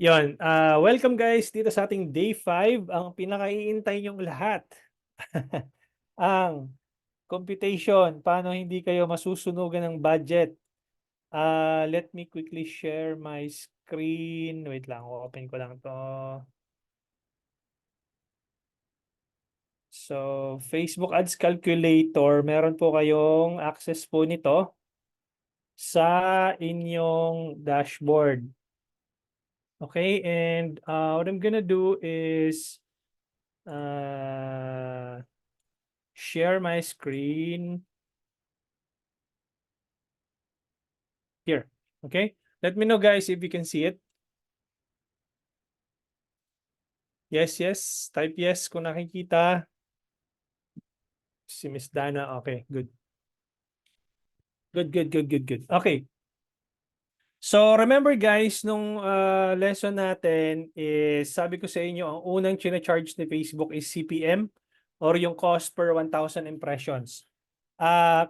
Yon, welcome guys dito sa ating day 5, ang pinakaiintay niyong lahat. Ang computation, paano hindi kayo masusunugan ng budget. Let me quickly share my screen. Wait lang, open ko lang 'to. So, Facebook Ads Calculator, meron po kayong access po nito sa inyong dashboard. Okay, and what I'm gonna do is share my screen here. Okay, let me know guys if you can see it. Yes, yes, type yes kung nakikita. Si Miss Dana, okay, good. Good. Okay, so remember guys, nung lesson natin is sabi ko sa inyo, ang unang china-charge ni Facebook is CPM or yung cost per 1,000 impressions.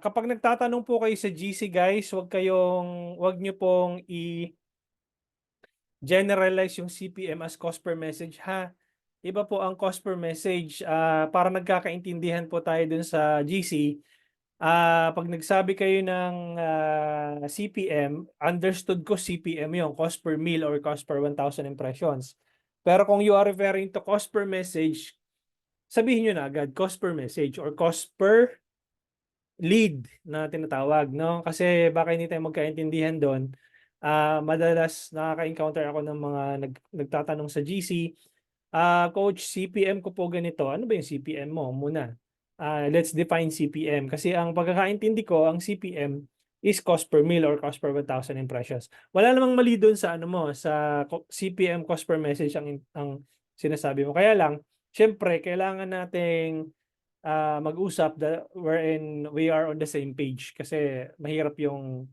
Kapag nagtatanong po kayo sa GC guys, wag nyo pong generalize yung CPM as cost per message ha. Iba po ang cost per message. Para nagkakaintindihan po tayo dun sa GC, pag nagsabi kayo ng CPM, understood ko CPM yung cost per mil or cost per 1,000 impressions. Pero kung you are referring to cost per message, sabihin nyo na agad cost per message or cost per lead na tinatawag, no? Kasi baka hindi tayo magkaintindihan doon. Madalas nakaka-encounter ako ng mga nagtatanong sa GC, Coach, CPM ko po ganito. Ano ba yung CPM mo muna? Let's define CPM. Kasi ang pagkakaintindi ko, ang CPM is cost per mil or cost per 1,000 impressions. Wala namang mali doon sa ano mo, sa CPM cost per message ang sinasabi mo. Kaya lang, syempre, kailangan nating mag-usap wherein we are on the same page. Kasi mahirap yung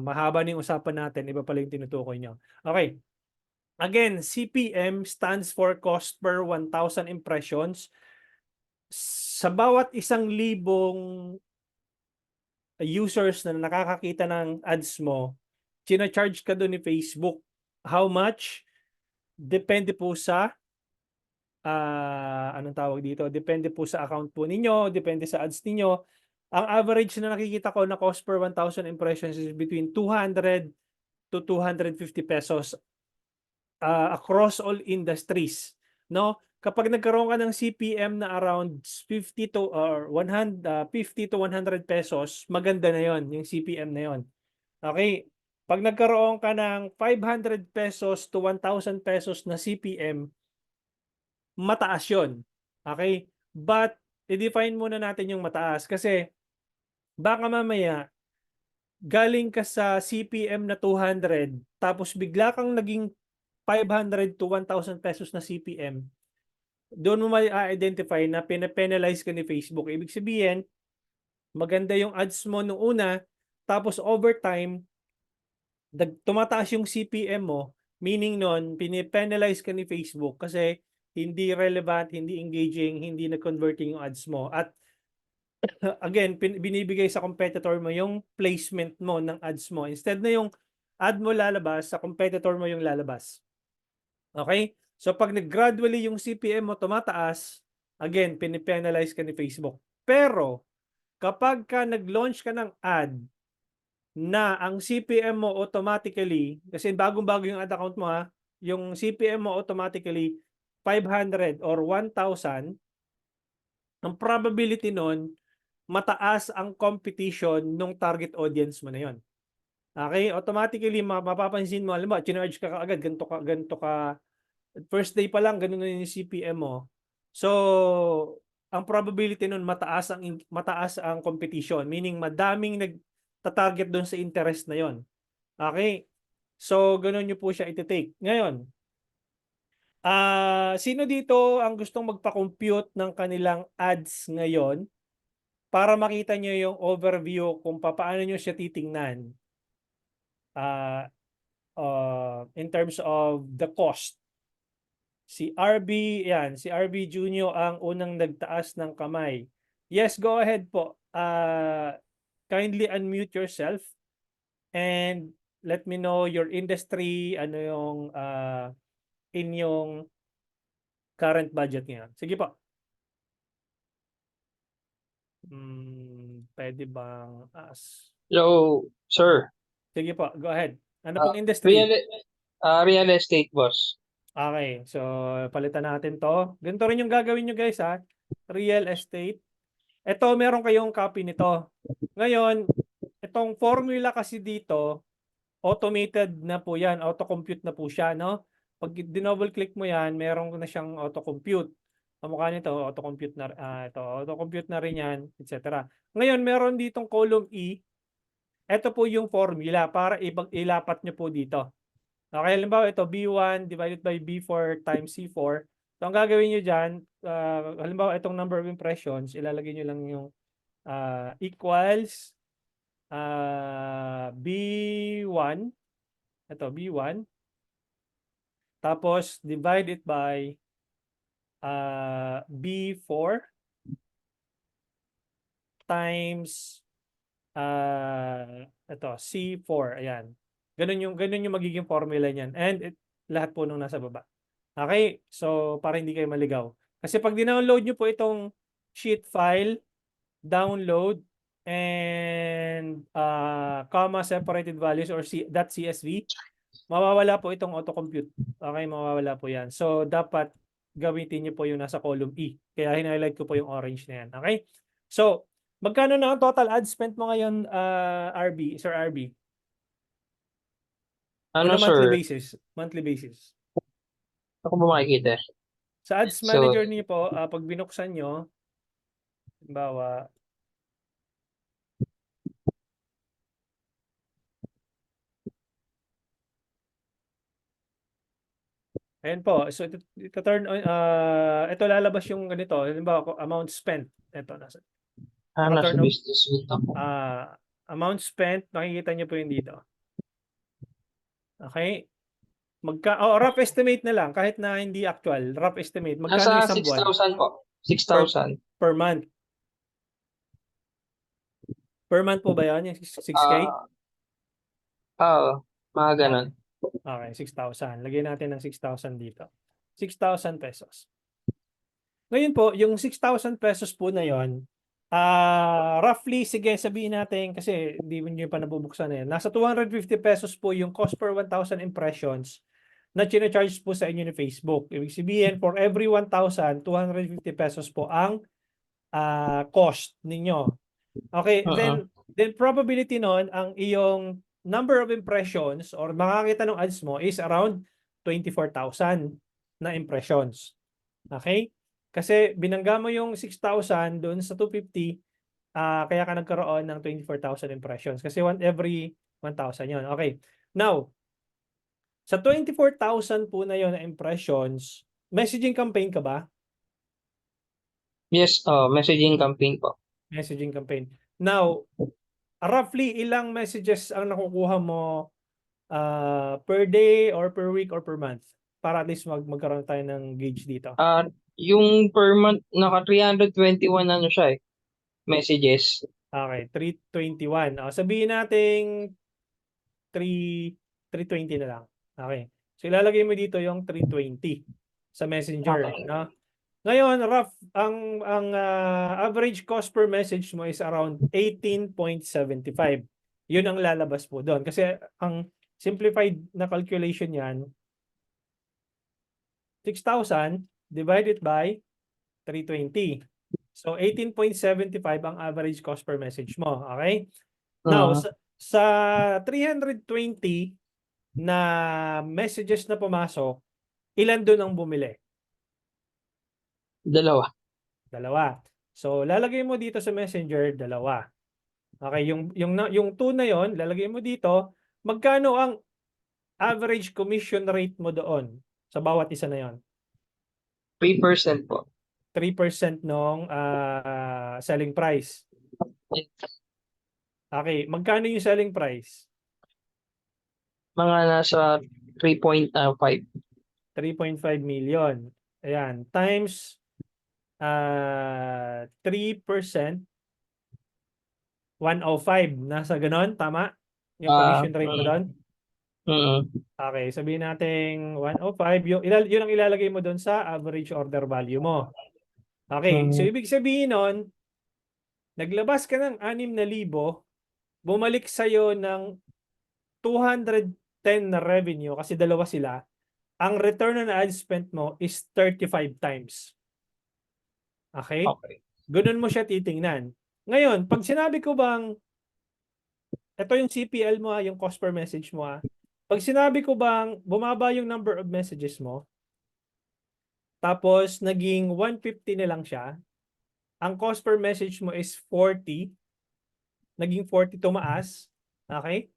mahaba na yung usapan natin, iba pala yung tinutukoy nyo. Okay. Again, CPM stands for cost per 1,000 impressions. Sa bawat 1,000 users na nakakakita ng ads mo, china-charge ka doon ni Facebook. How much? Depende po sa anong tawag dito? Depende po sa account po ninyo, depende sa ads ninyo. Ang average na nakikita ko na cost per 1,000 impressions is between 200 to 250 pesos across all industries, no? Kapag nagkaroon ka ng CPM na around 50 to or 50 to 100 pesos, maganda na 'yon, yung CPM na 'yon. Okay? Pag nagkaroon ka ng 500 pesos to 1,000 pesos na CPM, mataas 'yon. Okay? But i-define muna natin yung mataas kasi baka mamaya galing ka sa CPM na 200 tapos bigla kang naging 500 to 1,000 pesos na CPM, doon mo ma-identify na pinapenalize ka ni Facebook. Ibig sabihin, maganda yung ads mo nung una, tapos over time, tumataas yung CPM mo, meaning nun, pinipenalize ka ni Facebook kasi hindi relevant, hindi engaging, hindi na-converting yung ads mo. At again, binibigay sa competitor mo yung placement mo ng ads mo. Instead na yung ad mo lalabas, sa competitor mo yung lalabas. Okay? So pag nag-gradually yung CPM mo tumataas, again, pinipenalize ka ni Facebook. Pero kapag ka nag-launch ka ng ad na ang CPM mo automatically, kasi bagong-bago yung ad account mo ha, yung CPM mo automatically 500 or 1,000, ang probability nun, mataas ang competition nung target audience mo na yon. Okay? Automatically, mapapansin mo, alam mo, chinarge ka kaagad, ganito ka, first day pa lang, ganun na yung CPM mo. So, ang probability nun mataas ang competition, meaning madaming nagta-target doon sa interest na yon. Okay? So, ganun nyo po siya iti-take. Ngayon, sino dito ang gustong magpa-compute ng kanilang ads ngayon para makita nyo yung overview kung paano nyo siya titingnan in terms of the cost? Si RB, yan, si RB Junior ang unang nagtaas ng kamay. Yes, go ahead po. Kindly unmute yourself and let me know your industry, ano yung inyong current budget ngayon. Sige po. Pwede bang Hello, sir. Sige po, go ahead. Ano Uh, pong industry? real, real estate, boss. Okay, so palitan natin to. Ganito rin yung gagawin nyo guys ha. Real estate. Ito, meron kayong copy nito. Ngayon, itong formula kasi dito, automated na po yan. Auto-compute na po siya, no? Pag dinouble click mo yan, meron na siyang auto-compute. Kamukha nito, auto-compute na, ito, auto-compute na rin yan, etc. Ngayon, meron ditong column E. Ito po yung formula para ilapat nyo po dito. Okay, halimbawa ito, B1 divided by B4 times C4. So, ang gagawin nyo dyan, halimbawa itong number of impressions, ilalagay nyo lang yung equals B1. Ito, B1. Tapos, divide it by B4 times ito, C4. Ayan. Ganun yung magiging formula niyan. And lahat po nung nasa baba. Okay? So, para hindi kayo maligaw. Kasi pag dinownload nyo po itong sheet file, download, and comma separated values or .csv, mawawala po itong autocompute. Okay? Mawawala po yan. So, dapat gamitin nyo po yung nasa column E. Kaya hinighlight ko po yung orange na yan. Okay? So, magkano na ang total ad spent mo ngayon, Sir RB? On Ano, a monthly sir? basis. Monthly basis. Ako ba makikita? Sa ads So, manager niyo po, pag binuksan nyo, halimbawa, ayan po. So, ito turn on, ito lalabas yung ganito. Halimbawa, amount spent. Ito, nasa naka-turn on, business suite ako. amount spent, makikita nyo po yung dito. Okay? Rough estimate na lang, kahit na hindi actual. Rough estimate. Magkano Nasa isang buwan? 6,000 po. Per, 6,000. per month. Per month po ba yan? Yung 6K? Mga ganun. Okay. Okay, 6,000. Lagyan natin ng 6,000 dito. 6,000 pesos. Ngayon po, yung 6,000 pesos po na yon, roughly, sige, sabihin natin, kasi hindi nyo pa nabubuksan eh. Nasa 250 pesos po yung cost per 1,000 impressions na charge po sa inyo ni Facebook. Ibig sabihin, for every 1,000, 250 pesos po ang cost ninyo. Okay, then probability nun, ang iyong number of impressions or makakita ng ads mo is around 24,000 na impressions. Okay? Kasi binangga mo yung 6,000 doon sa 250, kaya ka nagkaroon ng 24,000 impressions. Kasi every 1,000 yun. Okay. Now, sa 24,000 po na yun na impressions, messaging campaign ka ba? Yes, messaging campaign po. Messaging campaign. Now, roughly ilang messages ang nakukuha mo per day or per week or per month? Para at least magkaroon tayo ng gauge dito. Yung per month, naka 321 ano siya eh. Messages. Okay, 321. Sabihin natin 320 na lang. Okay. So ilalagay mo dito yung 320 sa Messenger, Okay. no? Ngayon, rough ang average cost per message mo is around 18.75. Yun ang lalabas po doon kasi ang simplified na calculation niyan 6,000 divided by 320. So 18.75 ang average cost per message mo, okay? Now, sa 320 na messages na pumasok, ilan doon ang bumili? Dalawa. So, lalagay mo dito sa Messenger, dalawa. Okay, yung 2 na yon, lalagay mo dito, magkano ang average commission rate mo doon sa bawat isa na yon? 3% po. 3% nung selling price. Okay, magkano yung selling price? Mga nasa 3.5. 3.5 million. Ayan, times 3%, 105. Nasa ganon, tama? Yung commission rate mo doon? Mm. Okay, sabihin natin 105. Yun ang ilalagay mo doon sa average order value mo. Okay, so Mm. ibig sabihin nun, naglabas ka ng 6,000, bumalik sa'yo ng 210 na revenue kasi dalawa sila, ang return on ad spend mo is 35 times. Okay? Okay. Ganun mo siya titingnan. Ngayon, pag sinabi ko bang, ito yung CPL mo, yung cost per message mo. Pag sinabi ko bang bumaba yung number of messages mo, tapos naging 150 na lang siya, ang cost per message mo is 40, naging 40 tumaas, okay?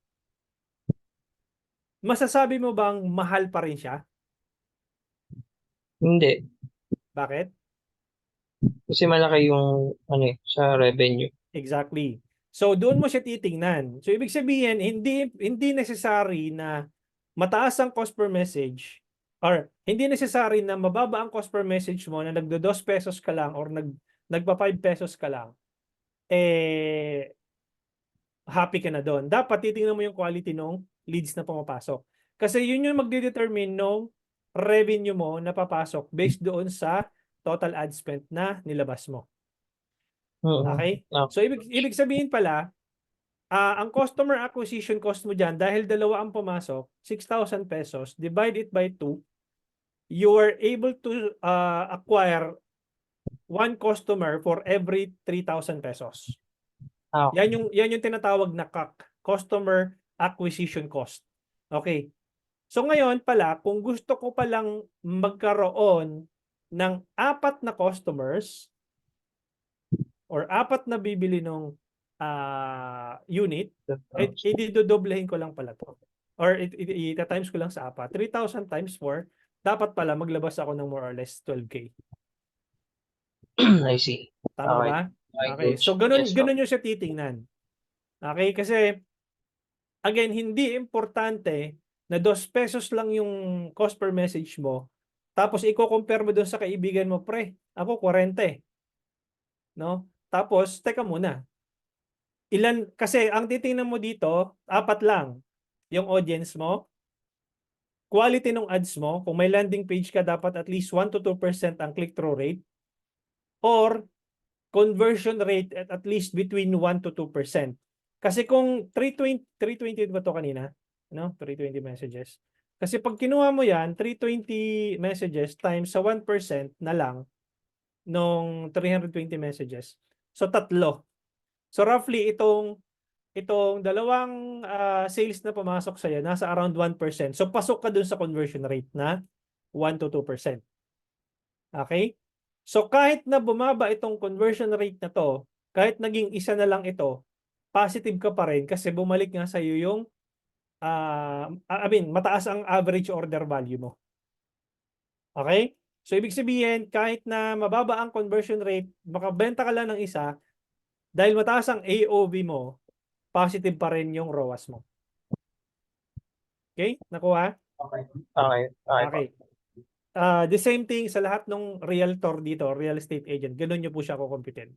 Masasabi mo bang mahal pa rin siya? Hindi. Bakit? Kasi malaki yung ano sa revenue. Exactly. So doon mo siya titingnan. So ibig sabihin hindi necessary na mataas ang cost per message or hindi necessary na mababa ang cost per message mo na nagdo 2 pesos ka lang or nagpa 5 pesos ka lang. Eh happy ka na doon. Dapat titingnan mo yung quality ng leads na pumapasok. Kasi yun yung magde-determine ng revenue mo na papasok based doon sa total ad spend na nilabas mo. Mm. Okay? Ah, So ibig sabihin pala, ang customer acquisition cost mo dyan, dahil dalawa ang pumasok, 6,000 pesos, divide it by 2, you are able to acquire one customer for every 3,000 pesos. okay. Yan yung tinatawag na CAC, Customer Acquisition Cost. Okay. So ngayon pala, kung gusto ko palang magkaroon ng 4 na customers or 4 na bibili ng unit, ididodoblehin ko lang pala to. Or ita-times ko lang sa 4. 3,000 times 4, dapat pala maglabas ako ng more or less 12K. I see. Tama Okay. ba? Okay, Okay. coach. So ganun Yes, ganun coach. yung siya titingnan. Okay? Kasi again, hindi importante na 2 pesos lang yung cost per message mo. Tapos i-compare mo doon sa kaibigan mo, pre, ako 40, no? Tapos teka muna. Kasi ang titingnan mo dito, 4 lang. Yung audience mo, quality ng ads mo, kung may landing page ka, dapat at least 1 to 2% ang click-through rate, or conversion rate at least between 1 to 2%. Kasi kung 320 ba to kanina? No? 320 messages. Kasi pag kinuha mo yan, 320 messages times sa 1% na lang nung 320 messages. So tatlo. So roughly itong dalawang sales na pumasok sa'yo, nasa around 1%. So pasok ka dun sa conversion rate na 1 to 2%. Okay? So kahit na bumaba itong conversion rate na to, kahit naging isa na lang ito, positive ka pa rin kasi bumalik nga sa'yo yung mataas ang average order value mo. Okay? So ibig sabihin, kahit na mababa ang conversion rate, makabenta ka lang ng isa, dahil mataas ang AOV mo, positive pa rin yung ROAS mo. Okay? Nakuha? Okay. Okay. Okay po. Okay. The same thing sa lahat ng realtor dito, real estate agent. Ganun nyo po siya kukumpitin.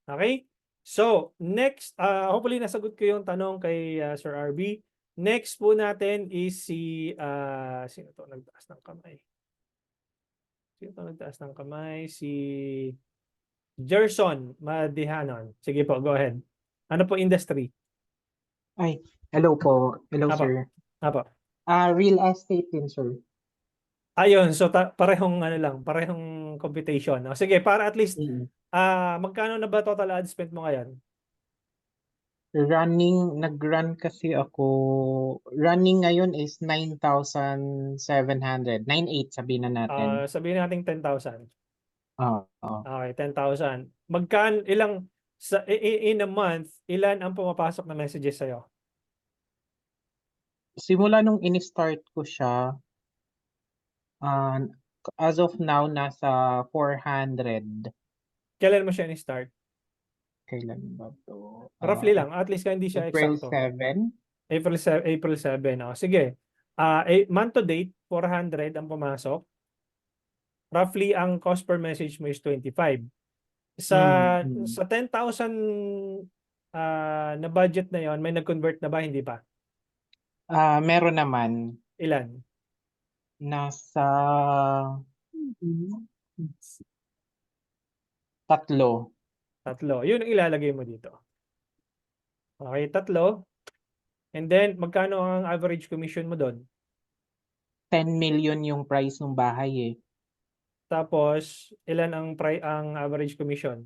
Okay? So, next, hopefully nasagot ko yung tanong kay Sir RB. Next po natin is sino to nagtaas ng kamay? Sino to nagtaas ng kamay? Si Gerson Madihanon. Sige po, go ahead. Ano po industry? Ay, hello po. Hello, Apo. sir. Apo. Real estate din, sir. Ayun, so parehong ano lang, parehong computation. No? Sige, para at least Mm. magkano na ba total ad spend mo ngayon? Nag-run kasi ako, running ngayon is 9,700. 9,800 sabihin na natin. Sabihin natin 10,000. Oo. Okay, 10,000. In a month, ilan ang pumapasok na messages sa'yo? Simula nung in-start ko siya, ah, as of now, nasa 400. Kailan mo siya ni-start? Kailan ba to? Roughly lang, at least hindi siya April eksakto. 7. April 7. Oh. Sige. Month to date, 400 ang pumasok. Roughly, ang cost per message mo is 25. Sa Mm. sa 10,000 na budget na yon, may nag-convert na ba? Hindi pa. Meron naman. Ilan? Nasa 3. 3. Yun ang ilalagay mo dito. Okay, 3. And then, magkano ang average commission mo doon? 10 million yung price ng bahay eh. Tapos, ilan ang average commission?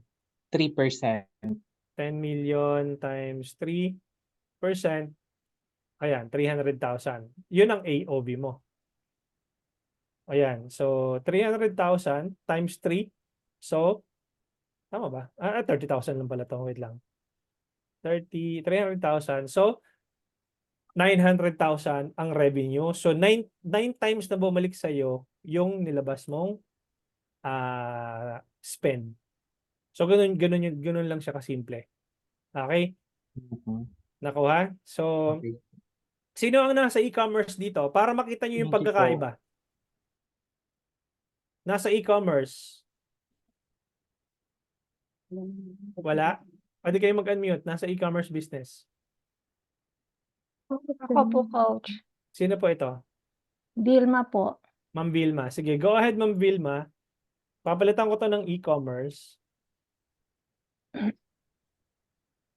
3%. 10 million times 3%. Ayan, 300,000. Yun ang AOV mo. Ayan, so 300,000 times 3. So, tama ba? 30,000 lang pala to. Wait lang. 300,000. So, 900,000 ang revenue. So, 9 times na bumalik sa'yo yung nilabas mong spend. So, ganun lang siya kasimple. Okay? Mhm. Nakuha? So, Okay. sino ang nasa e-commerce dito? Para makita nyo yung Thank you po. pagkakaiba. Nasa e-commerce. Wala? Pwede kayo mag-unmute. Nasa e-commerce business. Ako po, coach. Sino po ito? Vilma po. Ma'am Vilma. Sige, go ahead, Ma'am Vilma. Papalitan ko to ng e-commerce.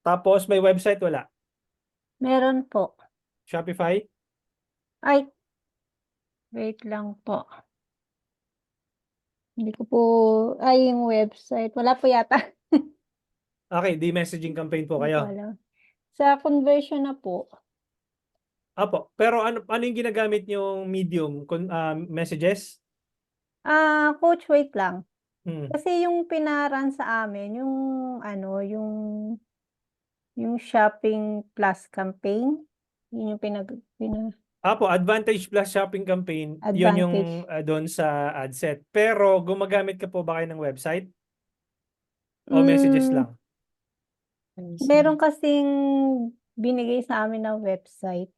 Tapos, may website, wala. Meron po. Shopify? Ay, wait lang po. Hindi ko po, yung website. Wala po yata. Okay, di messaging campaign po Hindi ko kayo. alam. Sa conversion na po. Apo, pero ano yung ginagamit yung medium? Messages? Coach, wait lang. Hmm. Kasi yung pinaran sa amin, yung yung shopping plus campaign. Yun yung Apo, Advantage Plus Shopping Campaign, yun yung Advantage. doon sa ad set. Pero gumagamit ka po ba kayo ng website? O messages lang? Meron kasing binigay sa amin na website.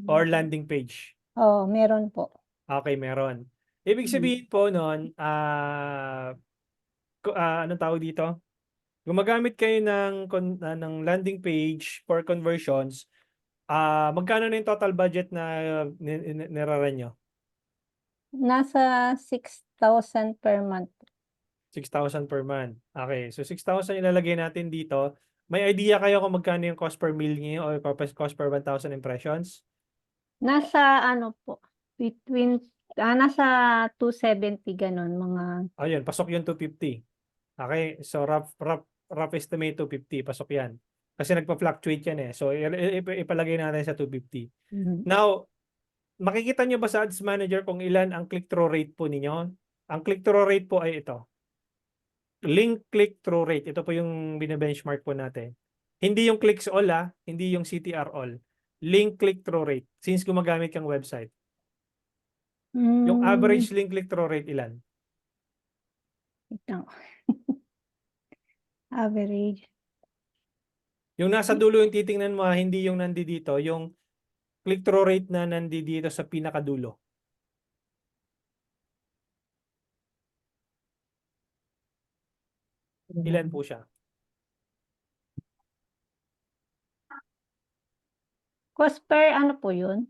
Or landing page? Oh, meron po. Okay, meron. Ibig sabihin po nun, anong tawag dito? Gumagamit kayo ng landing page for conversions. Magkano na yung total budget na niraran nyo? Nasa 6,000 per month. 6,000 per month. Okay, so 6,000 ilalagay natin dito. May idea kayo kung magkano yung cost per mil niyo o cost per 1,000 impressions? Nasa ano po, nasa 270 ganun, mga Ayun, pasok yung 250. Okay, so rough estimate 250, pasok yan. Kasi nagpa-fluctuate yan eh. So ipalagay natin sa 250. Now, makikita nyo ba sa Ads Manager kung ilan ang click-through rate po ninyo? Ang click-through rate po ay ito. Link click-through rate. Ito po yung bine-benchmark po natin. Hindi yung clicks all hindi yung CTR all. Link click-through rate. Since gumagamit kang website. Yung average link click-through rate ilan? Ito. Average. Yung nasa dulo yung titingnan mo, hindi yung nandito, yung click-through rate na nandito sa pinakadulo. Ilan po siya? Cost per ano po yun?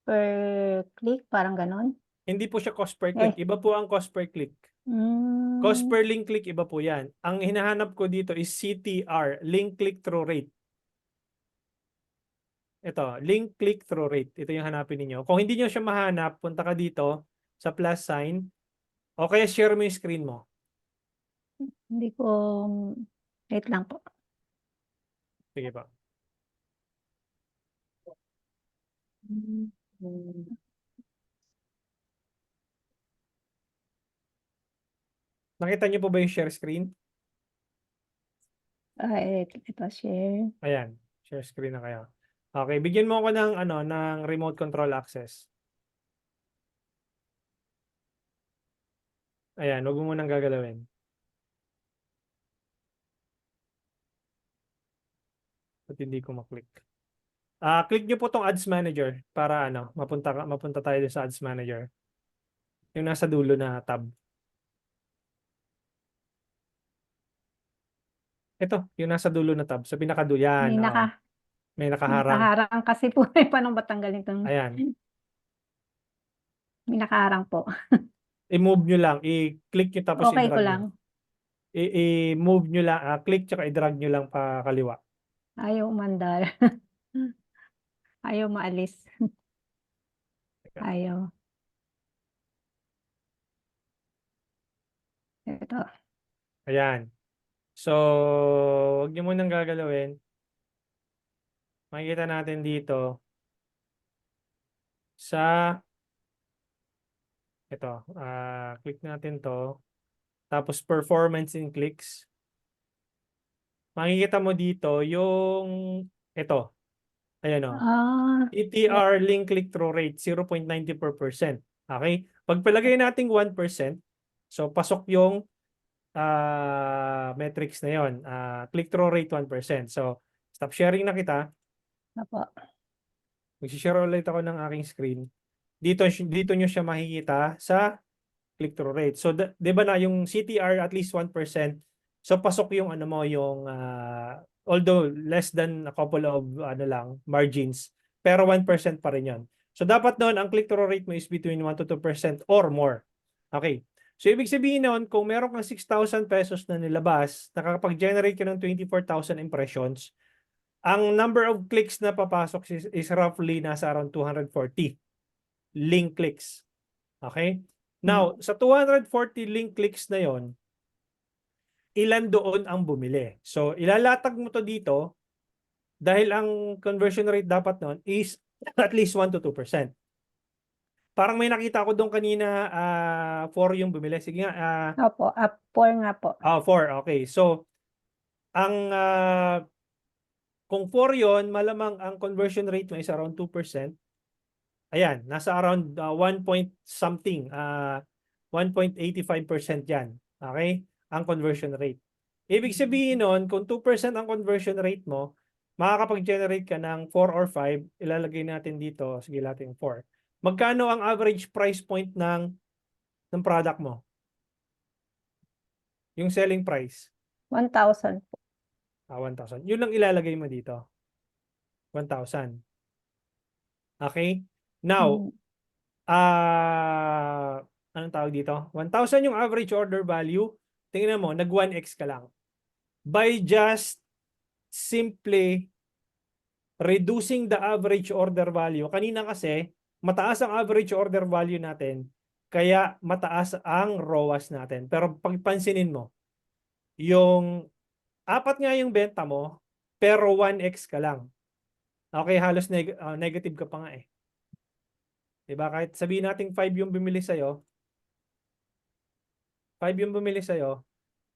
Per click, parang ganon? Hindi po siya cost per click. Iba po ang cost per click. Cost per link click, iba po yan. Ang hinahanap ko dito is CTR, link click-through rate. Ito, link click-through rate. Ito yung hanapin niyo. Kung hindi niyo siya mahanap, punta ka dito sa plus sign o kaya share mo yung screen mo. Hindi ko, wait lang po. Sige pa. Nakita niyo po ba yung share screen? Ito share. Ayan, share screen na kayo. Okay, bigyan mo ako ng remote control access. Ayan, huwag mo munang gagalawin. At hindi ko maklik. Click niyo po tong Ads Manager para mapunta tayo sa Ads Manager. Yung nasa dulo na tab. Ito, yung nasa dulo na tab. Sa pinakadulo yan. May May nakaharang. Nakaharang kasi po. Paano ba tanggalin itong... Ayan. May nakaharang po. I-move nyo lang. I-click nyo tapos Okay ko i-drag nyo. lang. I-move nyo lang. Click tsaka i-drag nyo lang pa kaliwa. Ayaw umandar. Ayaw maalis. Teka. Ayaw. Ito. Ayan. So, huwag nyo munang gagalawin. Makikita natin dito sa ito. Click natin to. Tapos performance in clicks. Makikita mo dito yung ito. Ayan o. ETR link click-through rate 0.94%. Okay? Pagpalagay natin 1%, so pasok yung metrics na yon. Click-through rate 1%. So, stop sharing na kita. Apo. Mag-share ulit ako ng aking screen. Dito nyo siya makikita sa click-through rate. So, di ba na yung CTR at least 1%, so pasok yung ano mo, yung although less than a couple of margins, pero 1% pa rin yun. So, dapat noon, ang click-through rate mo is between 1 to 2% or more. Okay. So, ibig sabihin noon, kung meron kang 6,000 pesos na nilabas, nakakapag-generate ka ng 24,000 impressions, ang number of clicks na papasok is roughly nasa around 240 link clicks. Okay? Now, sa 240 link clicks na yon, ilan doon ang bumili? So, ilalatag mo to dito dahil ang conversion rate dapat noon is at least 1 to 2%. Parang may nakita ko doon kanina 4 yung bumili. Sige nga. Opo. 4 nga po. 4. Okay. So, ang kung 4 yon, malamang ang conversion rate mo is around 2%. Ayan, nasa around 1 point something, 1.85% yan. Okay? Ang conversion rate. Ibig sabihin nun, kung 2% ang conversion rate mo, makakapag-generate ka ng 4 or 5, ilalagay natin dito, sige natin 4. Magkano ang average price point ng product mo? Yung selling price? 1,000 po. 1,000. Yun lang ilalagay mo dito. 1,000. Okay? Now, anong tawag dito? 1,000 yung average order value. Tingnan mo, nag 1x ka lang. By just simply reducing the average order value. Kanina kasi, mataas ang average order value natin, kaya mataas ang ROAS natin. Pero pagpansinin mo, yung 4 nga yung benta mo, pero 1x ka lang. Okay, halos negative ka pa nga eh. Diba? Kahit sabihin natin 5 yung bumili sa'yo, 5 yung bumili sa'yo,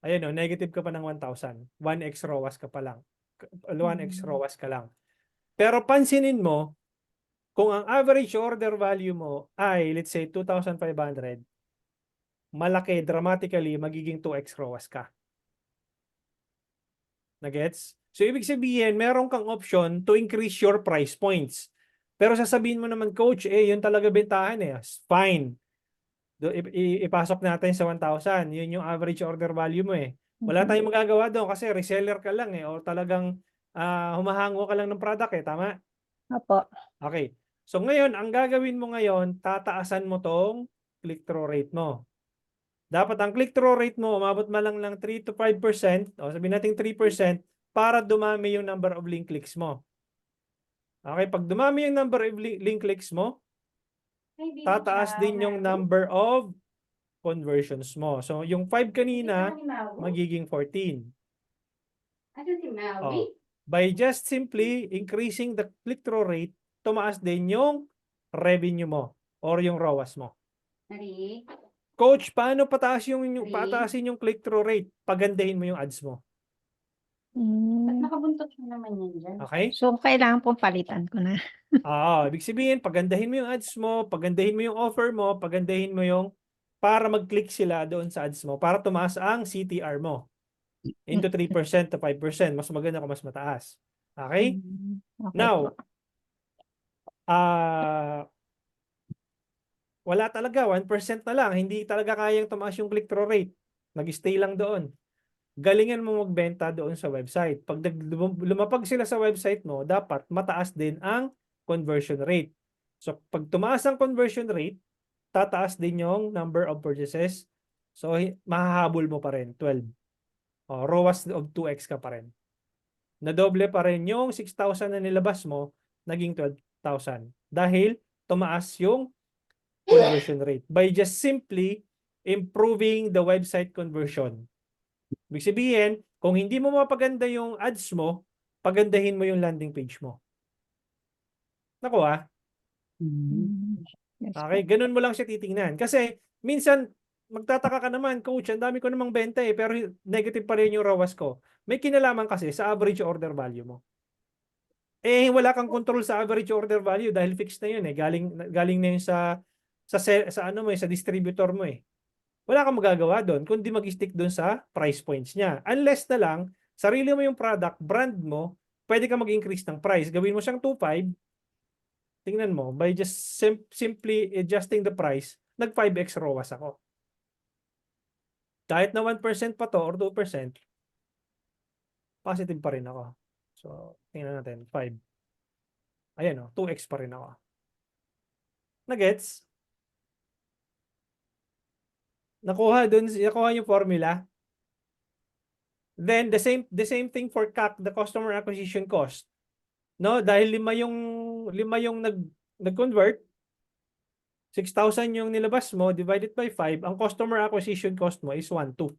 ayun o, negative ka pa ng 1,000. 1x ROAS ka pa lang. 1x ROAS ka lang. Pero pansinin mo, kung ang average order value mo ay, let's say, 2,500, malaki, dramatically, magiging 2x ROAS ka. Nagets? So, ibig sabihin, meron kang option to increase your price points. Pero sasabihin mo naman, coach, yun talaga bentahan eh. Fine. Ipasok natin sa 1,000. Yun yung average order value mo eh. Wala tayong magagawa doon kasi reseller ka lang eh. O talagang humahango ka lang ng product eh. Tama? Opo. Okay. So ngayon, ang gagawin mo ngayon, tataasan mo tong click-through rate mo. Dapat ang click-through rate mo, umabot man lang ng 3 to 5%, o sabihin natin 3%, para dumami yung number of link clicks mo. Okay, pag dumami yung number of link clicks mo, tataas din yung number of conversions mo. So, yung 5 kanina, magiging 14. Oh, by just simply increasing the click-through rate, tumaas din yung revenue mo or yung ROAS mo. Coach, paano pataasin yung click-through rate? Pagandahin mo yung ads mo. Nakabuntot mo naman yan dyan. Okay? So, kailangan pong palitan ko na. Ibig sabihin, pagandahin mo yung ads mo, pagandahin mo yung offer mo, pagandahin mo yung para mag-click sila doon sa ads mo, para tumaas ang CTR mo into 3% to 5%. Mas maganda kung mas mataas. Okay? Okay Now, po. wala talaga, 1% na lang. Hindi talaga kayang tumaas yung click-through rate. Nag-stay lang doon. galingan mo magbenta doon sa website. Pag lumapag sila sa website mo, dapat mataas din ang conversion rate. So, pag tumaas ang conversion rate, tataas din yung number of purchases. So, mahahabol mo pa rin, 12. ROAS of 2x ka pa rin. Nadoble pa rin yung 6,000 na nilabas mo, naging 12,000. Dahil tumaas yung conversion rate by just simply improving the website conversion. Ibig sabihin, kung hindi mo mapaganda yung ads mo, pagandahin mo yung landing page mo. Nakuha? Yes po. Okay, ganun mo lang siya titingnan. Kasi minsan, magtataka ka naman, coach, ang dami ko namang benta pero negative pa rin yung ROAS ko. May kinalaman kasi sa average order value mo. Wala kang control sa average order value dahil fixed na yun eh. Galing na yun sa ano mo sa distributor mo eh. Wala kang magagawa doon kundi mag-stick doon sa price points niya. Unless na lang, sarili mo yung product, brand mo, pwede ka mag-increase ng price. Gawin mo siyang 2.5, tingnan mo, by just simply adjusting the price, nag 5x ROAS ako. Kahit na 1% pa to or 2%, positive pa rin ako. So, tingnan natin, 5. Ayan 2x pa rin ako. Nagets? Nakuha yung formula. Then the same thing for CAC, the customer acquisition cost. No, dahil 5 yung nag-convert, 6,000 yung nilabas mo divided by 5, ang customer acquisition cost mo is 1.2.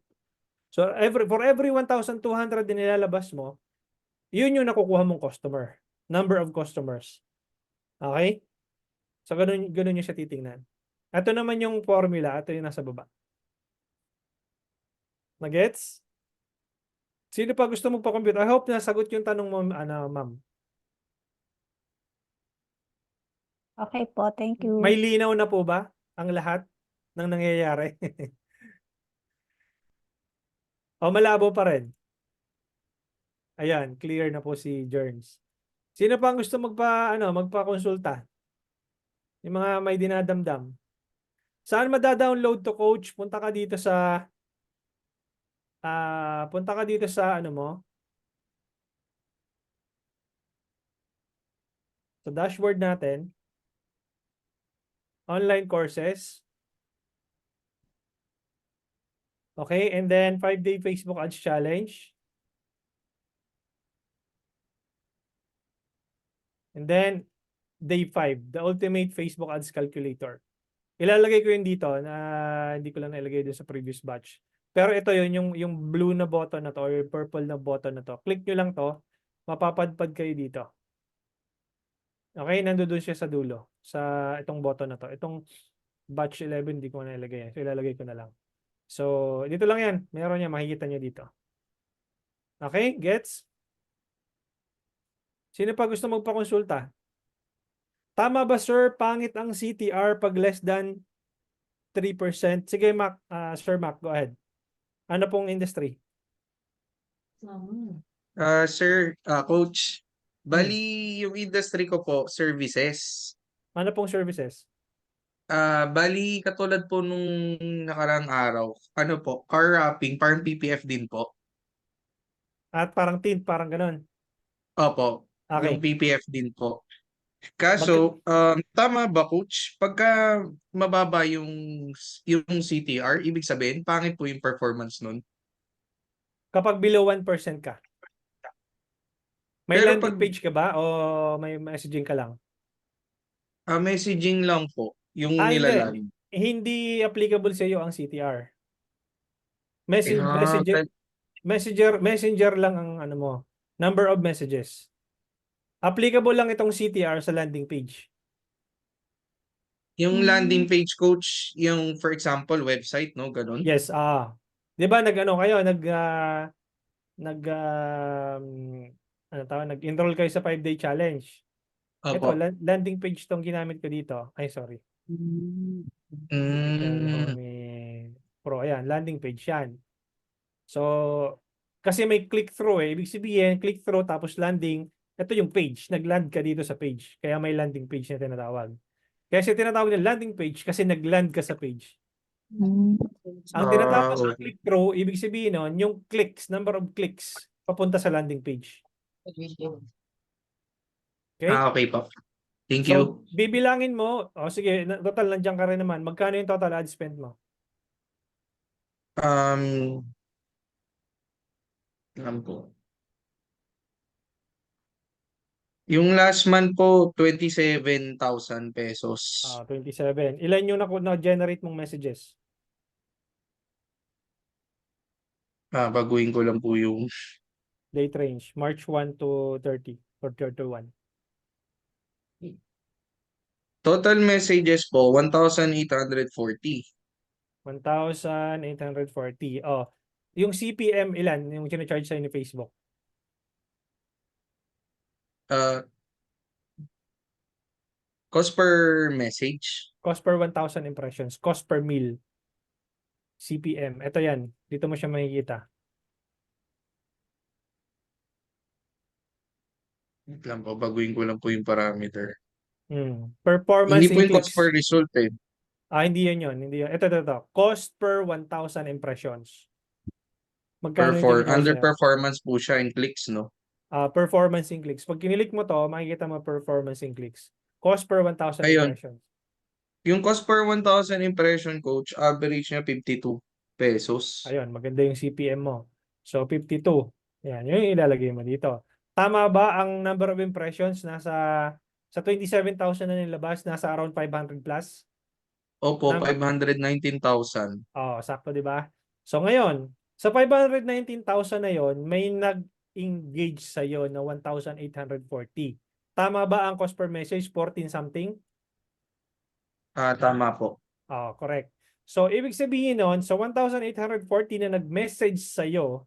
So for every 1,200 na nilalabas mo, yun yung nakukuha mong customer, number of customers. Okay? So ganun niyo siya titingnan. Ito naman yung formula, ito yung nasa baba. Nagets? Sino pa gusto magpa-compute? I hope nasagot yung tanong mo, ma'am. Okay po, thank you. May linaw na po ba ang lahat ng nangyayari? O malabo pa rin? Ayan, clear na po si Jerns. Sino pa ang gusto magpa-konsulta? Yung mga may dinadamdam. Saan mada-download to, coach? Punta ka dito sa ano mo? Sa dashboard natin. Online courses. Okay, and then 5-day Facebook Ads Challenge. And then day 5, the ultimate Facebook Ads Calculator. Ilalagay ko yun dito na hindi ko lang nailagay doon sa previous batch. Pero ito yun, yung blue na button na to or yung purple na button na to. Click nyo lang to, mapapadpad kayo dito. Okay, nandoon siya sa dulo, sa itong button na to. Itong batch 11, hindi ko na nailagay yan. So ilalagay ko na lang. So, dito lang yan. Meron niya, makikita nyo dito. Okay, gets? Sino pa gusto magpakonsulta? Tama ba, sir? Pangit ang CTR pag less than 3%. Sige, Mac. Sir Mac, go ahead. Ano pong industry? Sir, coach, bali yung industry ko po, services. Ano pong services? Bali katulad po nung nakarang araw, ano po, car wrapping, parang PPF din po. At parang tint, parang ganun. Opo, Okay. yung PPF din po. Kaso, tama ba coach? Pagka mababa yung CTR, ibig sabihin, pangit po yung performance nun. Kapag below 1% ka. May Pero landing pag page ka ba o may messaging ka lang? messaging lang po, yung Hindi. nilalag. Hindi applicable sa iyo ang CTR. Ah, Messenger lang ang ano mo. Number of messages. Applicable lang itong CTR sa landing page. yung landing page coach, yung for example, website, no? Ganun. Yes, 'di ba nag-enroll kayo sa 5-day challenge. Ito, Opo. landing page tong ginamit ko dito. Ay, sorry. Tell me Pro, ayan, landing page yan. So, kasi may click-through Ibig sabihin, click-through tapos landing, ito yung page. Nag-land ka dito sa page. Kaya may landing page na tinatawag. Kaya siya tinatawag na landing page kasi nag-land ka sa page. Ang Ah, tinatawag na okay. click-through, ibig sabihin nun, yung clicks, number of clicks, papunta sa landing page. Okay? Okay po. Thank So, you. bibilangin mo, sige, total nandiyan ka rin naman. Magkano yung total ad spend mo? Alam po. Yung last month po, 27,000 pesos. 27. Ilan yung na-generate mong messages? Baguhin ko lang po yung Date range, March 1 to 30 or 31. total messages po, 1,840. 1,840. Yung CPM ilan yung charge sa'yo ni Facebook? Uh, cost per message. Cost per 1,000 impressions, cost per mil, CPM. Ito yan, dito mo siya makikita. Wait lang po, baguhin ko lang po yung parameter. Performance Hindi po in yung cost clicks. per result eh. Hindi yun yun. Hindi yun. Ito. Cost per 1,000 impressions. Magkano yung charge Under sa'yo? performance po siya in clicks, no? Performance in clicks. Pag kinilik mo to, makikita mo performance in clicks. Cost per 1,000 Ayun. impressions. Yung cost per 1,000 impression, coach, average niya 52 pesos. Ayun, maganda yung CPM mo. So, 52. Yan, yun yung ilalagay mo dito. Tama ba ang number of impressions sa 27,000 na nilabas, nasa around 500 plus? Opo, Nam- 519,000. Sakto, di ba? So, ngayon, sa 519,000 na yon, may nag-engage sa'yo na 1,840. Tama ba ang cost per message? 14 something? Tama po. Correct. So, ibig sabihin nun, sa 1,840 na nag-message sa'yo,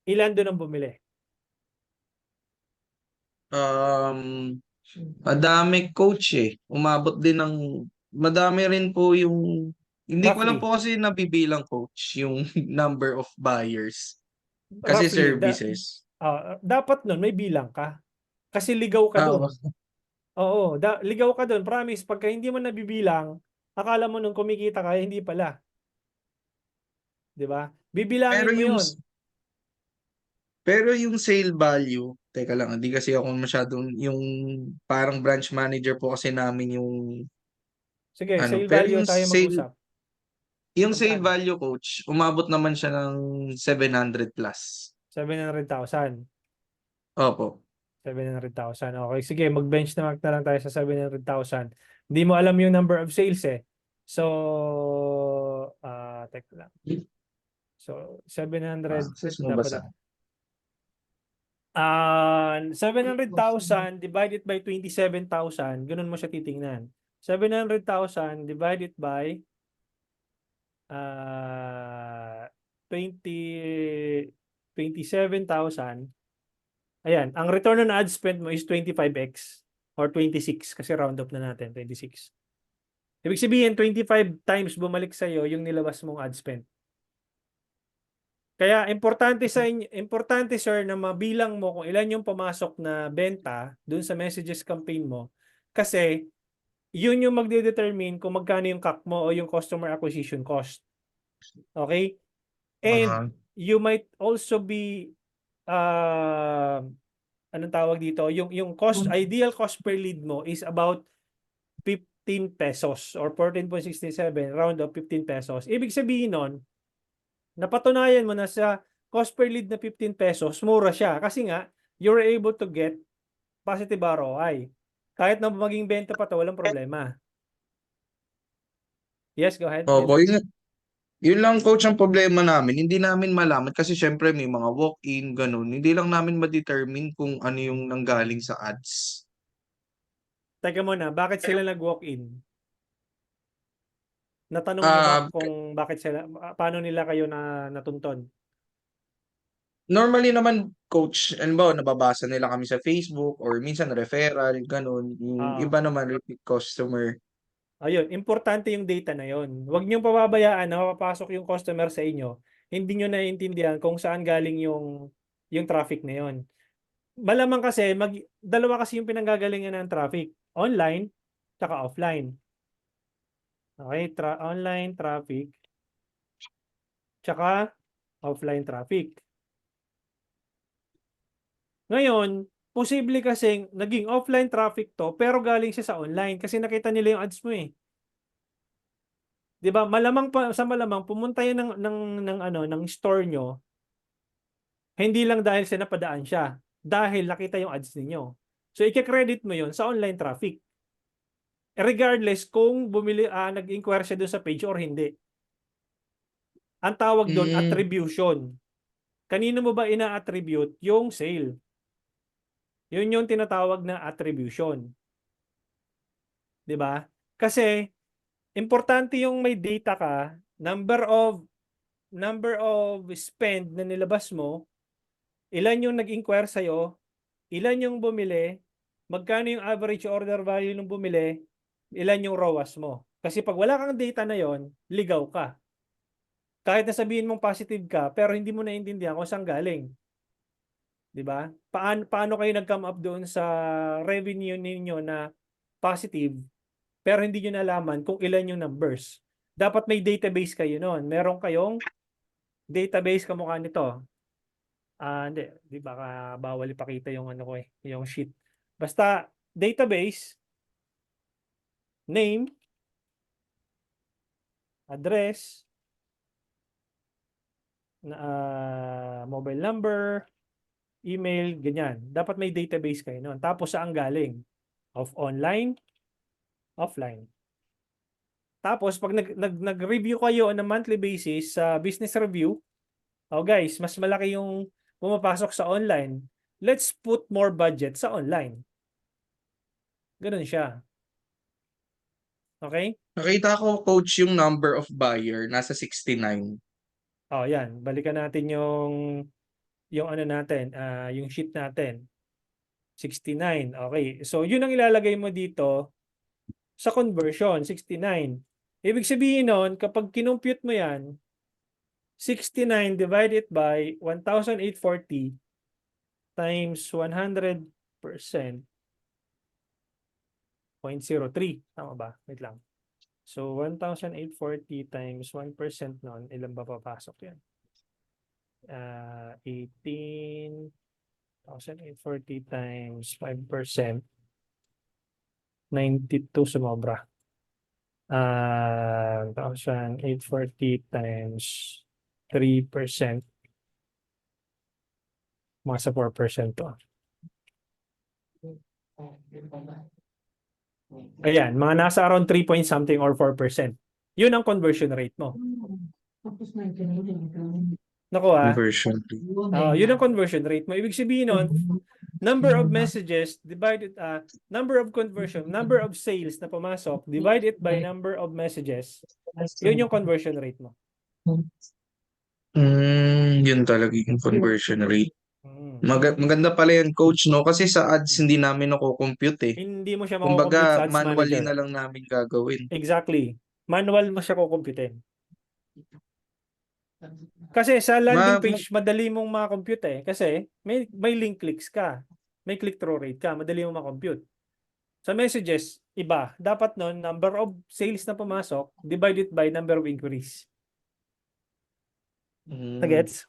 ilan doon ang bumili? Madami coach eh. Umabot din ng madami rin po yung hindi ko lang Roughly. po kasi nabibilang coach yung number of buyers. Kasi Roughly. services. Dapat nun, may bilang ka. Kasi ligaw ka doon. Oo, ligaw ka doon. Promise, pagka hindi mo nabibilang, akala mo nung kumikita ka, hindi pala. 'Di ba? Bibilangin mo 'yon. Pero yung sale value, teka lang, hindi kasi ako masyadong yung parang branch manager po kasi namin yung Sige, sale pero value tayo mag-usap. yung sale Magkano? value coach, umabot naman siya ng 700 plus. 700,000. Opo. 700,000. Okay, sige, mag-benchmark na lang tayo sa 700,000. Hindi mo alam yung number of sales eh. So, teka lang. So, 700 dapat. 700,000 divided by 27,000, ganun mo siya titingnan. 700,000 divided by 27,000. Ayan, ang return on ad spend mo is 25x or 26 kasi round up na natin, 26. Ibig sabihin, 25 times bumalik sa'yo yung nilabas mong ad spend. Kaya importante sir na mabilang mo kung ilan yung pumasok na benta dun sa messages campaign mo kasi yun yung magde-determine kung magkano yung CAC mo o yung customer acquisition cost. Okay? And you might also be anong tawag dito? Yung ideal cost per lead mo is about 15 pesos or 14.67, round of 15 pesos. Ibig sabihin nun, napatunayan mo na sa cost per lead na 15 pesos, mura siya. Kasi nga, you're able to get positive ROI. Kahit na maging benta pa to, walang problema. Yes, go ahead. Opo, yun lang coach ang problema namin. Hindi namin malaman kasi syempre may mga walk-in, ganun. Hindi lang namin ma-determine kung ano yung nanggaling sa ads. Teka muna, bakit sila nag-walk-in? Natanong niyo ba kung bakit sila, paano nila kayo natunton? Normally naman, coach, ano ba, nababasa nila kami sa Facebook or minsan referral, ganun. Yung iba naman, repeat customer. Ayun, importante yung data na yon. Huwag niyong pababayaan na mapapasok yung customer sa inyo. Hindi niyo naiintindihan kung saan galing yung traffic na yon. Malamang kasi, dalawa kasi yung pinanggagalingan ng traffic. Online, tsaka offline. Okay, online traffic. tsaka offline traffic. Ngayon, posible kasing naging offline traffic to pero galing siya sa online kasi nakita nila yung ads mo eh. 'Di ba? Malamang sa malamang pumunta yan ng store nyo, hindi lang dahil sa napadaan siya, dahil nakita yung ads ninyo. So i-credit mo yon sa online traffic. Regardless kung nag-inquire siya doon sa page or hindi. Ang tawag doon attribution. Kanino mo ba ina-attribute yung sale? Yun yung tinatawag na attribution. 'Di ba? Kasi importante yung may data ka, number of spend na nilabas mo, ilan yung nag-inquire sa'yo, ilan yung bumili, magkano yung average order value ng bumili, ilan yung ROAS mo. Kasi pag wala kang data na yon, ligaw ka. Kahit na sabihin mong positive ka, pero hindi mo naiintindihan kung saan galing. 'Di ba? Paano kayo nag-come up doon sa revenue ninyo na positive, pero hindi nyo nalaman kung ilan yung numbers. Dapat may database kayo noon. Meron kayong database kamukha nito. Hindi baka bawal ipakita yung yung sheet. Basta database, name, address, mobile number, email, ganyan. Dapat may database kayo noon. Tapos saan galing? Of online, offline. Tapos pag nag-review kayo on a monthly basis sa business review, guys, mas malaki yung pumapasok sa online. Let's put more budget sa online. Ganun siya. Okay? Nakita ko, coach, yung number of buyer nasa 69. Yan. Balikan natin yung ano natin, yung sheet natin. 69. Okay. So, yun ang ilalagay mo dito sa conversion, 69. Ibig sabihin nun, kapag kinompute mo yan, 69 divided by 1,840 times 100%, 0.03. Tama ba? Wait lang. So, 1,840 times 1% nun, ilan ba papasok yan? 18,840 times 5%, 92 sumobra. 1,840 times 3%, mga sa 4% to. Ayan, mga nasa around 3 point something or 4%. Yun ang conversion rate mo. Nakuha? Conversion. Yun ang conversion rate mo. Ibig sabihin nun, number of messages divided, number of conversion, number of sales na pumasok, divide it by number of messages. Yun yung conversion rate mo. Yun talaga yung conversion rate. Mm. Maganda pala yan, coach, no? Kasi sa ads hindi namin nako-compute eh. Hindi mo siya makukompute Kumbaga, sa Ads manually Manager. na lang namin gagawin. Exactly. Manual mo siya kukumputin. Kasi sa landing page, madali mong makakompute eh. Kasi may link clicks ka. May click-through rate ka. Madali mong makompute. Sa messages, iba. Dapat nun, number of sales na pumasok, divided by number of inquiries. Nagets?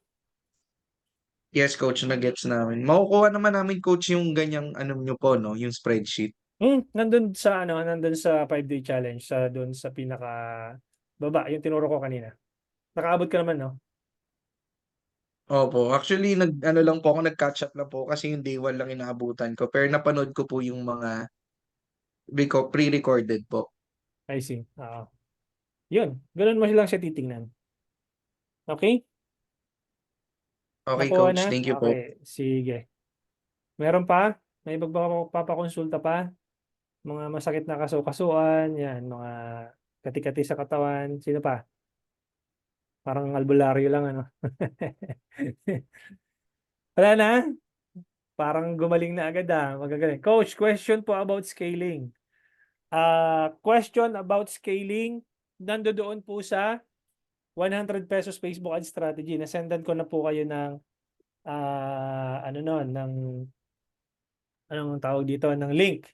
Yes, coach, na-gets namin. Makukuha naman namin, coach, yung ganyang ano nyo po, no? Yung spreadsheet. Nandun sa 5-day challenge, doon sa pinaka baba, yung tinuro ko kanina. Nakaabot ka naman, no? Opo. Actually, nag-catch up lang po kasi yung day 1 lang inaabutan ko. Pero napanood ko po yung mga pre-recorded po. I see. Yun. Ganun mo lang siya titingnan. Okay? Okay, Nakuha coach. na? Thank you po. Okay. Sige. Meron pa? May papakonsulta pa? Mga masakit na kasuan, yan. Mga kati-kati sa katawan. Sino pa? Parang albularyo lang, ano? Wala na? Parang gumaling na agad, Magagaling. Coach, question po about scaling. Question about scaling, nandoon po sa 100 pesos Facebook ad strategy. Nasendan ko na po kayo ng anong tawag dito, ng link.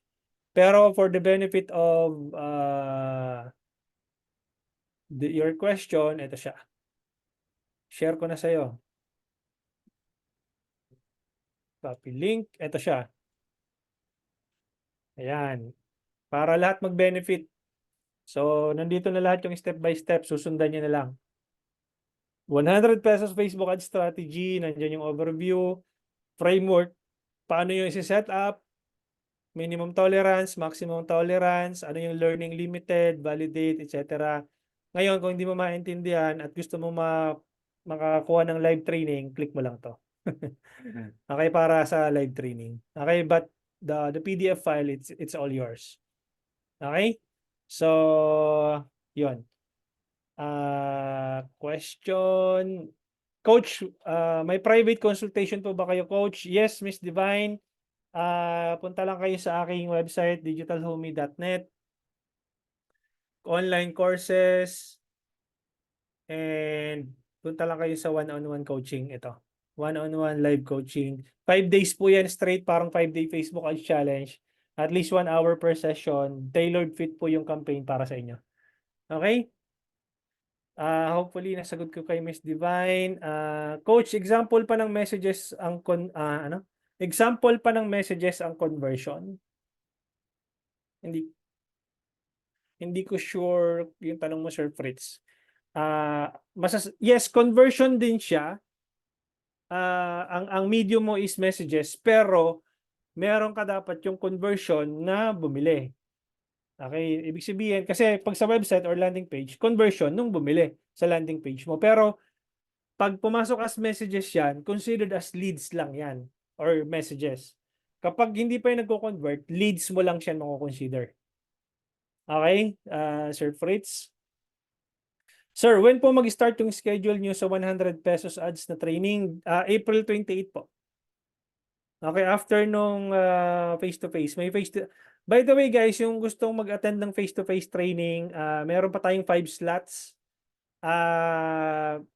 Pero for the benefit of your question, ito siya. Share ko na sa'yo. Copy link. Ito siya. Ayan. Para lahat mag-benefit. So, nandito na lahat yung step by step. Susundan nyo na lang. 100 pesos Facebook ad strategy. Nandiyan yung overview. Framework. Paano yung isi-set up. Minimum tolerance, maximum tolerance, ano yung learning limited, validate, etc. Ngayon, kung hindi mo maintindihan at gusto mo makakuha ng live training, click mo lang to. Okay, para sa live training. Okay, but the PDF file, it's all yours. Okay? So, yun. Question. Coach, may private consultation po ba kayo, Coach? Yes, Miss Divine. Punta lang kayo sa aking website, digitalhomie.net. Online courses. And punta lang kayo sa one-on-one coaching. Ito. One-on-one live coaching. 5 days po yan straight, parang 5-day Facebook Ads Challenge. At least 1 hour per session. Tailored fit po yung campaign para sa inyo. Okay? Hopefully nasagot ko kay Miss Divine. Coach, example pa ng messages ang Example pa ng messages ang conversion. Hindi ko sure yung tanong mo, Sir Fritz. Yes, conversion din siya. Ang medium mo is messages, pero meron ka dapat yung conversion na bumili. Okay, ibig sabihin, kasi pag sa website or landing page, conversion nung bumili sa landing page mo. Pero pag pumasok as messages yan, considered as leads lang yan or messages. Kapag hindi pa yung nagko-convert, leads mo lang siya mako-consider. Okay, Sir Fritz? Sir, when po mag-start yung schedule nyo sa 100 pesos ads na training? April 28 po. Okay, after nung face-to-face. By the way guys, yung gustong mag-attend ng face-to-face training, meron pa tayong 5 slots.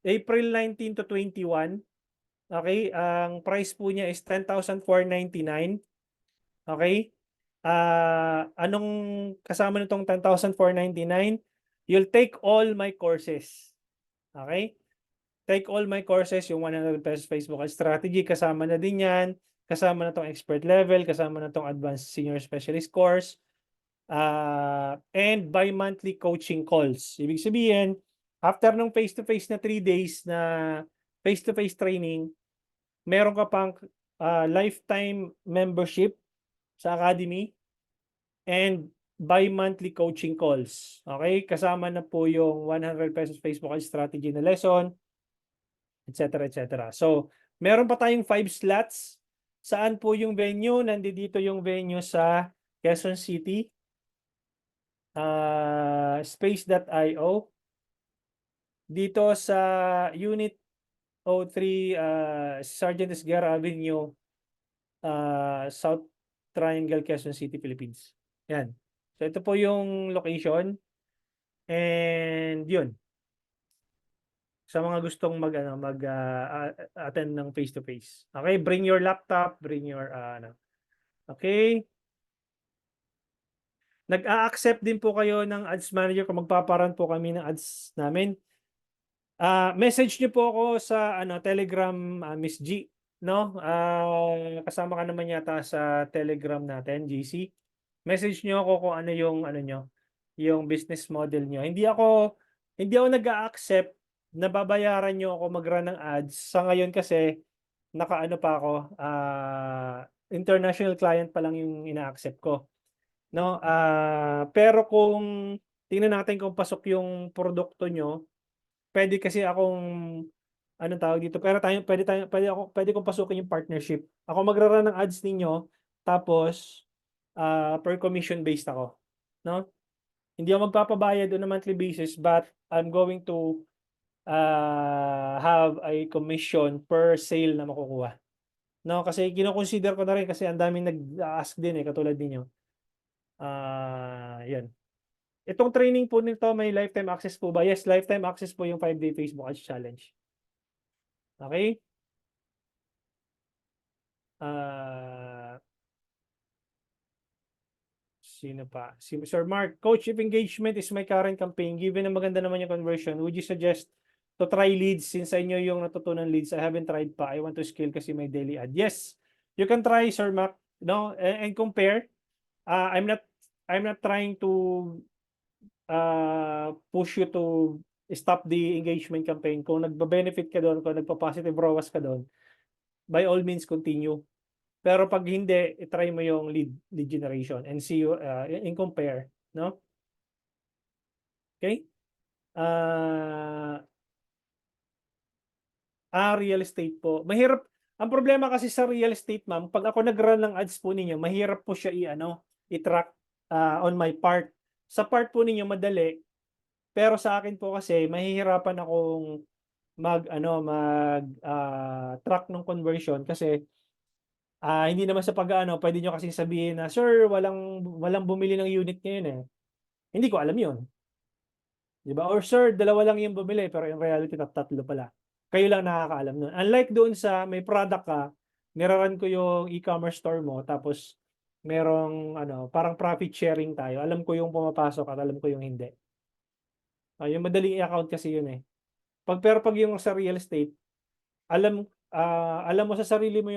April 19 to 21. Okay, ang price po niya is 10,499. Okay? Anong kasama nitong 10,499? You'll take all my courses. Okay? Take all my courses, yung 100 pesos Facebook Ads strategy, kasama na din yan. Kasama na tong expert level, kasama na tong advanced senior specialist course. And bi-monthly coaching calls. Ibig sabihin, after nung face-to-face na 3 days na face-to-face training, meron ka pang lifetime membership sa academy and bi-monthly coaching calls. Okay? Kasama na po yung 100 pesos Facebook Ads strategy na lesson, etc. etc. So, meron pa tayong 5 slots. Saan po yung venue? Nandito yung venue sa Quezon City. Space.io. Dito sa Unit 03 Sergeant Esguerra Avenue, South Triangle, Quezon City, Philippines. Yan. So ito po yung location. And yun. Sa mga gustong attend ng face-to-face. Okay, bring your laptop, bring your Okay. Nag-a-accept din po kayo ng ads manager kung magpaparan po kami ng ads namin. Message niyo po ako sa Telegram, Miss G, no? Kasama ka naman yata sa Telegram natin, GC. Message niyo ako kung ano yung yung business model niyo. Hindi ako nag-a-accept na babayaran niyo ako mag-run ng ads. Sa ngayon kasi nakaano pa ako, international client pa lang yung ina-accept ko. No? Pero kung tingnan natin kung pasok yung produkto nyo, pwede kasi akong anong tawag dito, pero pwede kong pasukin yung partnership. Ako magra-run ng ads ninyo, tapos per commission based ako, no? Hindi ako magpapabayad on a monthly basis, but I'm going to have a commission per sale na makukuha. No, kasi kino-consider ko na rin kasi ang daming nag-ask din katulad ninyo. Yan. Itong training po nito, may lifetime access po ba? Yes, lifetime access po yung 5-day Facebook Ads Challenge. Okay? Sino pa? Sir Mark, Coach, if engagement is my current campaign, given na maganda naman yung conversion, would you suggest to try leads since sa inyo yung natutunan leads. I haven't tried pa. I want to scale kasi my daily ad. Yes, you can try, Sir Mac, no, and compare. I'm not trying to push you to stop the engagement campaign. Kung nagba-benefit ka doon, kung nagpa-positive ROAS ka doon, by all means continue. Pero pag hindi, i-try mo yung lead generation and see you in compare, no? Okay? Real estate po. Mahirap. Ang problema kasi sa real estate, ma'am, pag ako nag-run ng ads po ninyo, mahirap po siya i-track on my part. Sa part po ninyo madali, pero sa akin po kasi mahihirapan akong track ng conversion kasi hindi naman sa pwede nyo kasi sabihin na, sir, walang bumili ng unit ngayon eh. Hindi ko alam yun. Di ba? Or sir, dalawa lang yung bumili, pero in reality, tatlo pala. Kayo lang nakakaalam nun. Unlike doon sa may product ka, niraran ko yung e-commerce store mo, tapos merong parang profit sharing tayo. Alam ko yung pumapasok at alam ko yung hindi. Yung madaling i-account kasi yun eh. Pero pag yung sa real estate, alam mo sa sarili mo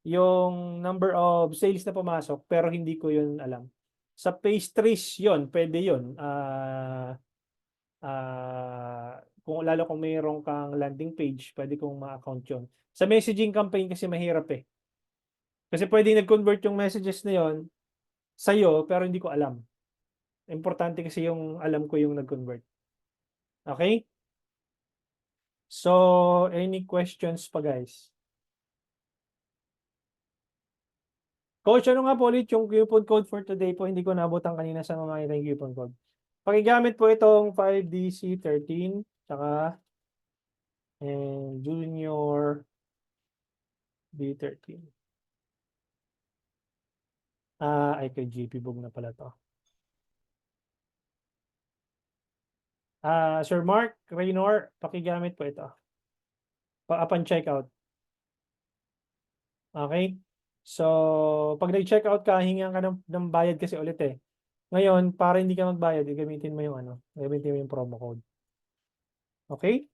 yung number of sales na pumasok, pero hindi ko yun alam. Sa pastries yun, pwede yun. Lalo kung mayroon kang landing page, pwede kong ma-account yun. Sa messaging campaign kasi mahirap eh. Kasi pwede nag-convert yung messages na yun sa'yo, pero hindi ko alam. Importante kasi yung alam ko yung nag-convert. Okay? So, any questions pa guys? Coach, ano nga po ulit yung coupon code for today po? Hindi ko nabutan kanina sa mga yung coupon code. Pakigamit po itong 5DC13 tsaka Junior B13. Ay kay GP Bug na pala to. Sir Mark Raynor, pakigamit po ito. Upon checkout. Okay? So, pag nag-checkout ka, hingan ka ng bayad kasi ulit eh. Ngayon, para hindi ka magbayad, gamitin mo yung promo code. Okay?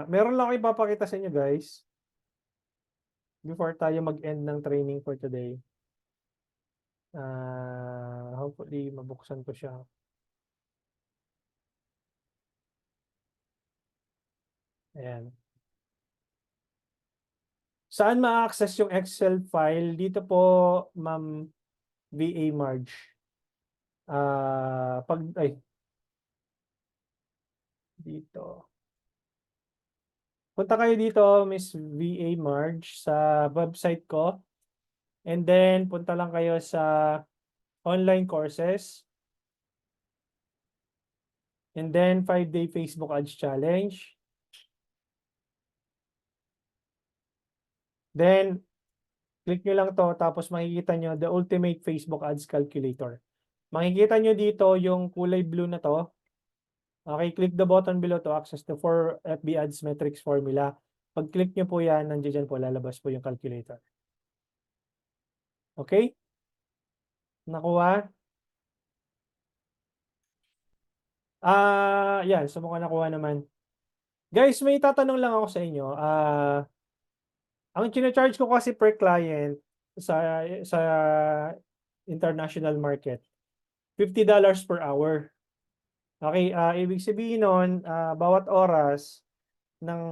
Meron lang ako ipapakita sa inyo guys. Before tayo mag-end ng training for today. Hopefully, mabuksan ko siya. Ayan. Saan ma-access yung Excel file? Dito po, Ma'am VA Marge. Dito. Punta kayo dito, Miss VA Marge, sa website ko. And then, punta lang kayo sa online courses. And then, 5-day Facebook Ads Challenge. Then, click nyo lang to tapos makikita nyo the Ultimate Facebook Ads Calculator. Makikita nyo dito yung kulay blue na to. Okay, click the button below to access the 4 FB Ads Metrics formula. Pag click nyo po yan, nandiyan po lalabas po yung calculator. Okay? Nakuha? Yan. So mukhang nakuha naman. Guys, may tatanong lang ako sa inyo. Ang charge ko kasi per client sa international market, $50 per hour. Okay, ibig sabihin nun, bawat oras ng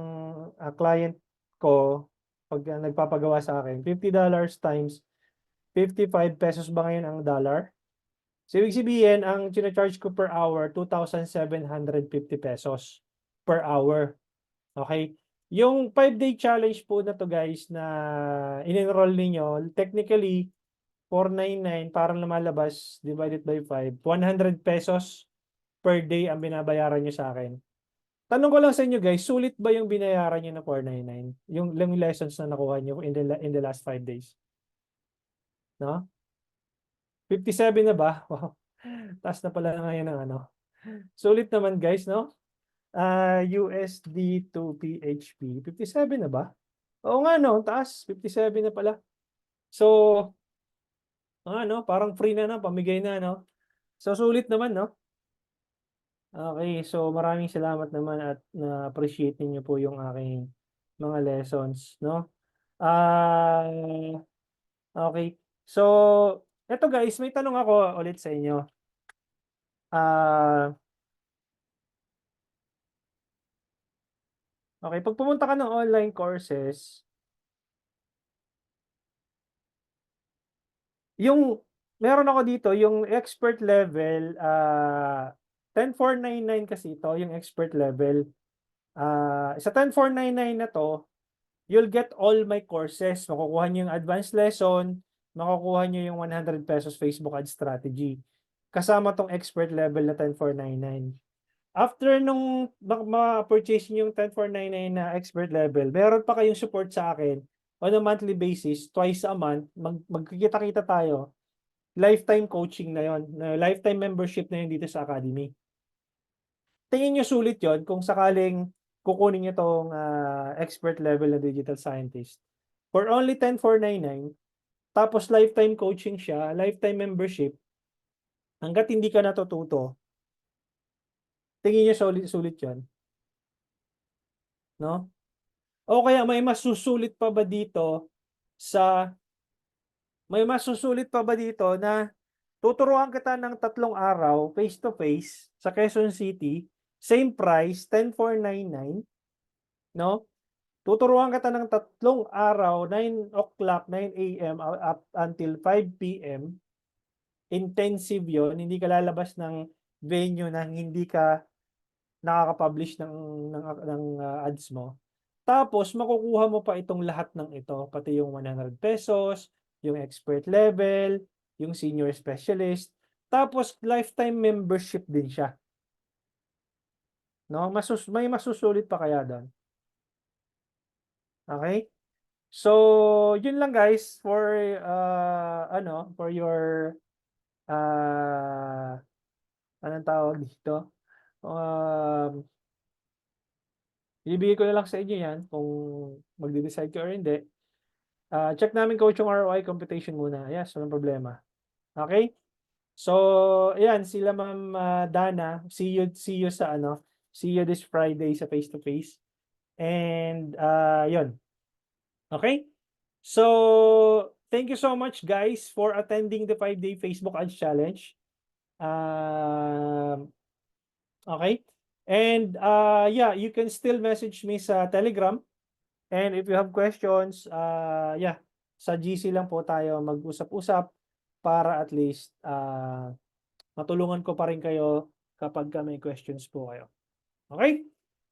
client ko, pag nagpapagawa sa akin, $50 times 55 pesos ba ngayon ang dollar? So, ibig sabihin, ang charge ko per hour, 2,750 pesos per hour. Okay? Yung 5-day challenge po na to guys na in-enroll ninyo, technically, 499 parang lumalabas divided by 5, 100 pesos per day ang binabayaran nyo sa akin. Tanong ko lang sa inyo guys, sulit ba yung binayaran nyo na 499? Yung lessons na nakuha nyo in the last 5 days? No? 57 na ba? Wow. Taas na pala ngayon ng Sulit naman guys, no? USD to PHP. 57 na ba? Oo nga no, taas. 57 na pala. So, parang free na pamigay na, no? So, sulit naman, no? Okay, so maraming salamat naman at na-appreciate niyo po yung aking mga lessons, no? Ah, okay. So, eto guys, may tanong ako ulit sa inyo. Ah, okay, pag pumunta ka ng online courses, yung meron ako dito, yung expert level, 10,499 kasi ito, yung expert level. Sa 10,499 na to, you'll get all my courses. Makukuha niyo yung advanced lesson, makukuha niyo yung 100 pesos Facebook ad strategy. Kasama tong expert level na 10,499. After nung ma-purchase niyo yung 10,499 na expert level, meron pa kayong support sa akin on a monthly basis, twice a month, magkikita-kita tayo. Lifetime coaching na yon, na lifetime membership na yun dito sa Academy. Tingin niyo sulit yon kung sakaling kukunin niyo tong expert level na digital scientist. For only 10,499, tapos lifetime coaching siya, lifetime membership, hanggat hindi ka natututo, tingin niyo sulit yon, no? O kaya may masusulit pa ba dito na tuturuan kita ng 3 araw face to face sa Quezon City, same price, 10,499, no? Tuturuan kita ng 3 araw, 9 o'clock, 9 a.m. up until 5 p.m. Intensive yon, hindi ka lalabas ng venue na hindi ka nakaka-publish ng ads mo. Tapos makukuha mo pa itong lahat ng ito, pati yung 100 pesos, yung expert level, yung senior specialist, tapos lifetime membership din siya. No? May masusulit pa kaya doon. Okay? So, yun lang guys for for your anong tawag dito? Ibibigay ko na lang sa inyo yan kung magde-decide ka or hindi. Check namin coach yung ROI computation muna. Yes, walang problema. Okay? So, ayan, sila Ma'am Dana, see you see you this Friday sa face to face. And yun. Okay? So, thank you so much guys for attending the 5-day Facebook Ads Challenge. Okay? And yeah, you can still message me sa Telegram. And if you have questions, yeah, sa GC lang po tayo mag-usap-usap para at least matulungan ko pa rin kayo kapag may questions po kayo. Okay?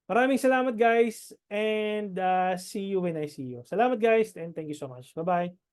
Maraming salamat guys and see you when I see you. Salamat guys and thank you so much. Bye-bye.